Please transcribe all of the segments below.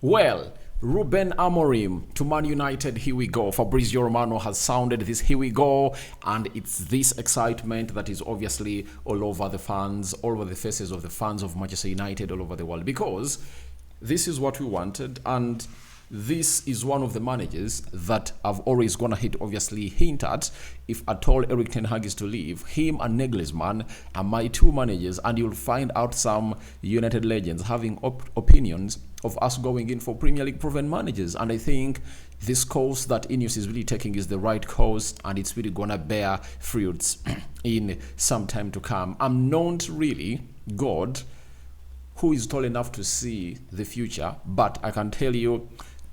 Well, Ruben Amorim to Man United, here we go. Fabrizio Romano has sounded this, here we go. And it's this excitement that is obviously all over the fans, all over the faces of the fans of Manchester United all over the world. Because this is what we wanted, and this is one of the managers that I've always gonna hint at. If at all Eric Ten Hag is to leave, him and Nagelsmann are my two managers, and you'll find out some United legends having opinions of us going in for Premier League proven managers. And I think this course that Ineos is really taking is the right course, and it's really gonna bear fruits in some time to come. I'm not really God who is tall enough to see the future, but I can tell you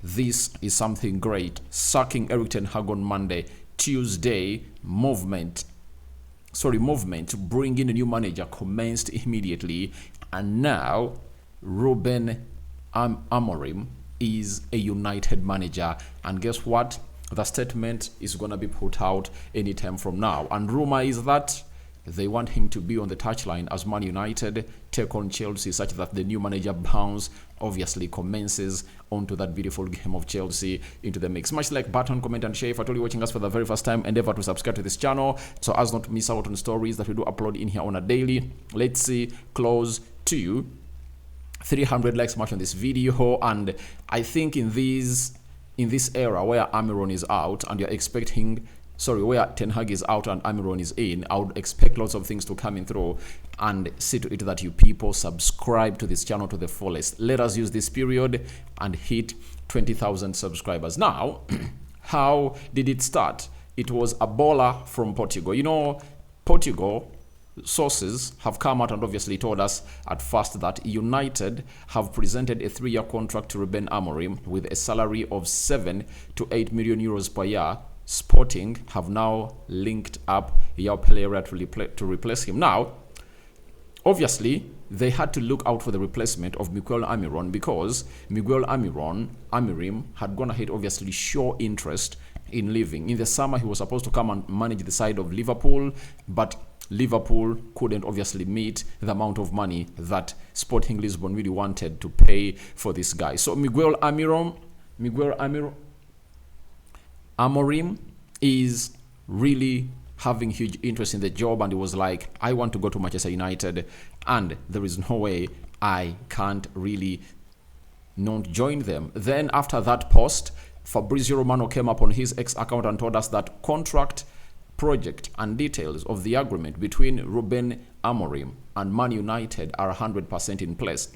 this is something great. Sacking Eric Ten Hag on Monday, Tuesday, movement to bring in a new manager commenced immediately, and now Ruben Amorim is a United manager. And guess what? The statement is going to be put out anytime from now, and rumor is that they want him to be on the touchline as Man United take on Chelsea, such that the new manager bounce obviously commences onto that beautiful game of Chelsea into the mix. Much like button, comment and share. If at all you're watching us for the very first time, endeavor to subscribe to this channel so as not to miss out on stories that we do upload in here on a daily. Let's see, close to 300 likes much on this video. And I think in this era where Amorim is out and you're expecting where Ten Hag is out and Amorim is in, I would expect lots of things to come in through, and see to it that you people subscribe to this channel to the fullest. Let us use this period and hit 20,000 subscribers. Now, how did it start? It was a baller from Portugal. You know, Portugal sources have come out and obviously told us at first that United have presented a 3-year contract to Ruben Amorim with a salary of 7 to 8 million euros per year. Sporting have now linked up João Pereira to replace him. Now, obviously, they had to look out for the replacement of Miguel Amorim, because Miguel Amorim had gone ahead, obviously, show interest in leaving. In the summer, he was supposed to come and manage the side of Liverpool, but Liverpool couldn't obviously meet the amount of money that Sporting Lisbon really wanted to pay for this guy. So Miguel Amorim is really having huge interest in the job, and he was like, I want to go to Manchester United, and there is no way I can't really not join them. Then after that post, Fabrizio Romano came up on his X account and told us that contract, project and details of the agreement between Ruben Amorim and Man United are 100% in place.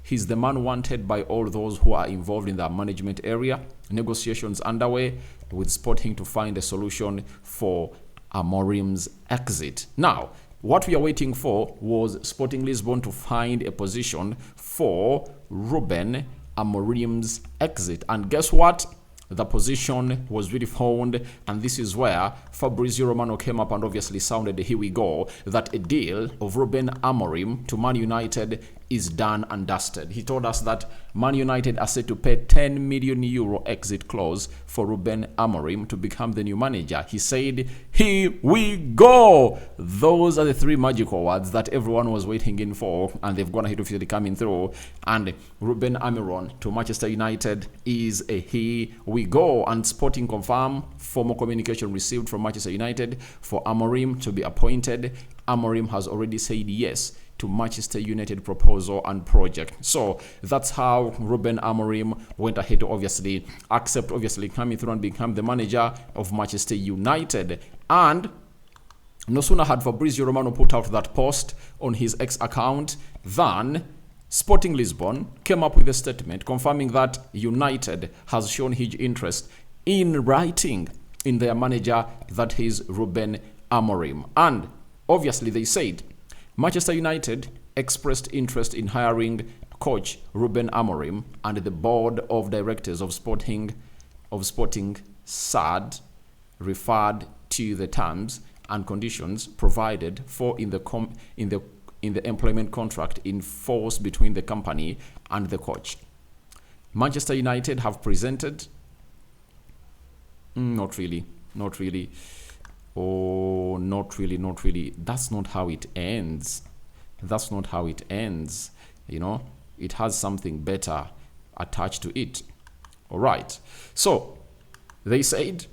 He's the man wanted by all those who are involved in the management area. Negotiations underway with Sporting to find a solution for Amorim's exit. Now, what we are waiting for was Sporting Lisbon to find a position for Ruben Amorim's exit. And guess what? The position was really found, and this is where Fabrizio Romano came up and obviously sounded, here we go, that a deal of Ruben Amorim to Man United is done and dusted. He told us that Man United are set to pay 10 million euro exit clause for Ruben Amorim to become the new manager. He said, here we go. Those are the 3 magical words that everyone was waiting in for, and they've gone ahead of coming through. And Ruben Amorim to Manchester United is a here we go. And Sporting confirm formal communication received from Manchester United for Amorim to be appointed. Amorim has already said yes to Manchester United proposal and project. So that's how Ruben Amorim went ahead to obviously accept, coming through and become the manager of Manchester United. And no sooner had Fabrizio Romano put out that post on his X account than Sporting Lisbon came up with a statement confirming that United has shown huge interest in writing in their manager, that is Ruben Amorim. And obviously they said Manchester United expressed interest in hiring coach Ruben Amorim, and the board of directors of Sporting SAD referred to the terms and conditions provided for in the employment contract in force between the company and the coach. Manchester United have presented not really. Oh, not really. That's not how it ends. You know, it has something better. attached to it. All right. So they said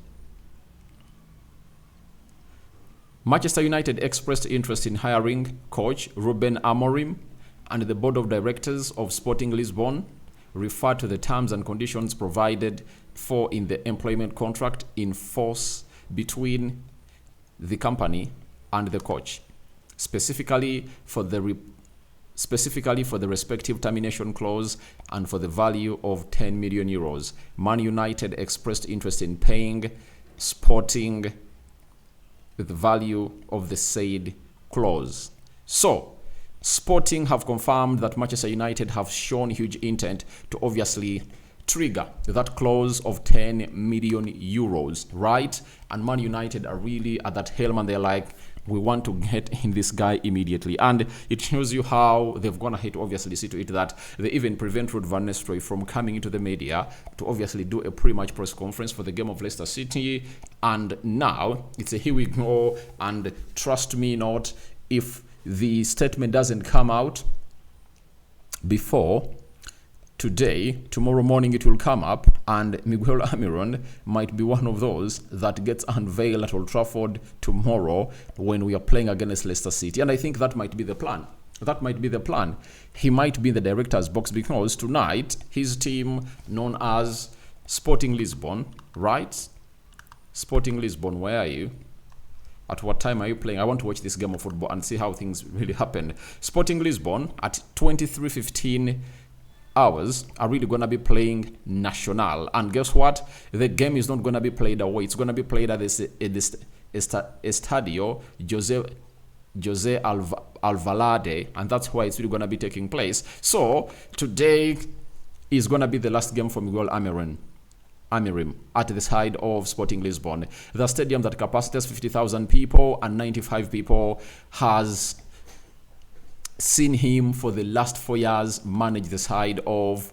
Manchester United expressed interest in hiring coach Ruben Amorim, and the board of directors of Sporting Lisbon referred to the terms and conditions provided for in the employment contract in force between the company and the coach, specifically for the respective termination clause and for the value of 10 million euros. Man United expressed interest in paying Sporting the value of the said clause. So, Sporting have confirmed that Manchester United have shown huge intent to obviously trigger that clause of 10 million euros, right? And Man United are really at that helm, and they're like, we want to get in this guy immediately. And it shows you how they've gone ahead to obviously see to it that they even prevent Ruud van Nistelrooy from coming into the media to obviously do a pre-match press conference for the game of Leicester City. And now it's a here we go, and trust me not, if the statement doesn't come out before today, tomorrow morning it will come up, and Miguel Almiron might be one of those that gets unveiled at Old Trafford tomorrow when we are playing against Leicester City. And I think that might be the plan. That might be the plan. He might be in the director's box because tonight his team, known as Sporting Lisbon, right? Sporting Lisbon, where are you? At what time are you playing? I want to watch this game of football and see how things really happened. Sporting Lisbon at 23:15 hours are really going to be playing Nacional. And guess what? The game is not going to be played away. It's going to be played at this Estadio Jose Alvalade, and that's why it's really going to be taking place. So today is going to be the last game for Miguel Almiron at the side of Sporting Lisbon. The stadium that capacities 50,000 people and 95 people has seen him for the last 4 years manage the side of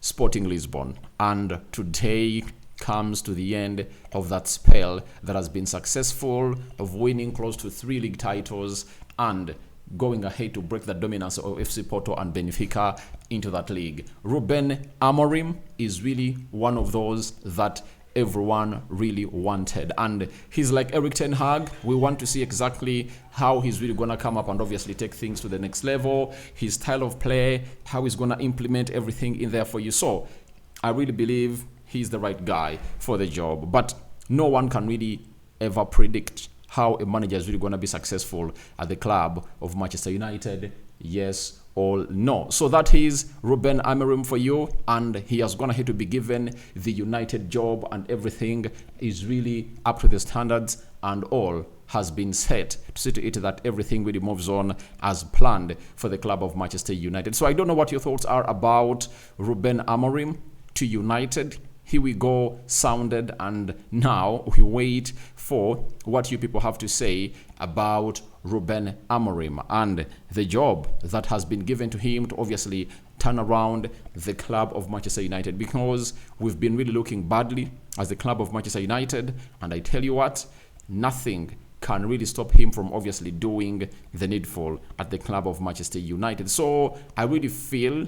Sporting Lisbon. And today comes to the end of that spell that has been successful of winning close to 3 league titles and going ahead to break the dominance of FC Porto and Benfica into that league. Ruben Amorim is really one of those that everyone really wanted, and he's like Eric Ten Hag. We want to see exactly how he's really gonna come up and obviously take things to the next level, his style of play, how he's gonna implement everything in there for you. So I really believe he's the right guy for the job, but no one can really ever predict how a manager is really going to be successful at the club of Manchester United, yes or no. So that is Ruben Amorim for you, and he has gone ahead to be given the United job, and everything is really up to the standards, and all has been set to see to it that everything really moves on as planned for the club of Manchester United. So I don't know what your thoughts are about Ruben Amorim to United. Here we go, sounded, and now we wait for what you people have to say about Ruben Amorim and the job that has been given to him to obviously turn around the club of Manchester United, because we've been really looking badly as the club of Manchester United, and I tell you what, nothing can really stop him from obviously doing the needful at the club of Manchester United. So I will feel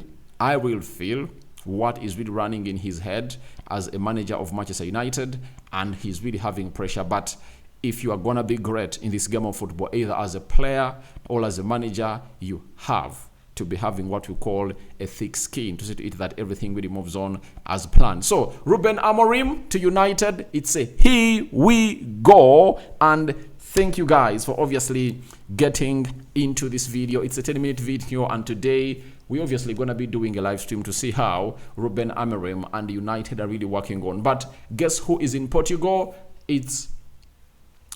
what is really running in his head as a manager of Manchester United, and he's really having pressure. But if you are going to be great in this game of football, either as a player or as a manager, you have to be having what we call a thick skin to see to it that everything really moves on as planned. So Ruben Amorim to United, it's a here we go. And thank you guys for obviously getting into this video. It's a 10-minute video, and today we're obviously going to be doing a live stream to see how Ruben Amorim and United are really working on. But guess who is in Portugal? It's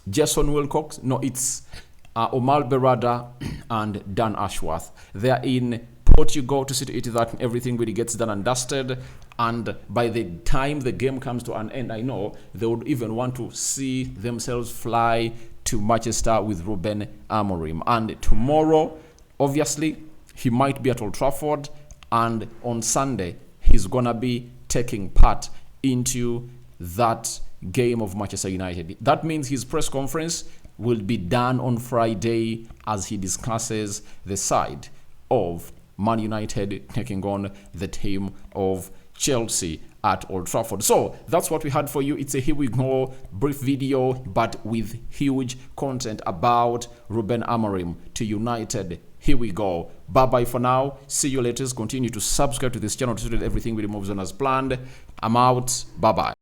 Jason Wilcox. No, it's Omar Berrada and Dan Ashworth. They're in Portugal to see to it that everything really gets done and dusted. And by the time the game comes to an end, I know they would even want to see themselves fly to Manchester with Ruben Amorim. And tomorrow, obviously, he might be at Old Trafford, and on Sunday, he's going to be taking part into that game of Manchester United. That means his press conference will be done on Friday as he discusses the side of Man United taking on the team of Chelsea at Old Trafford. So that's what we had for you. It's a here we go brief video, but with huge content about Ruben Amorim to United. Here we go. Bye bye for now. See you later. Continue to subscribe to this channel to see that everything really moves on as planned. I'm out. Bye bye.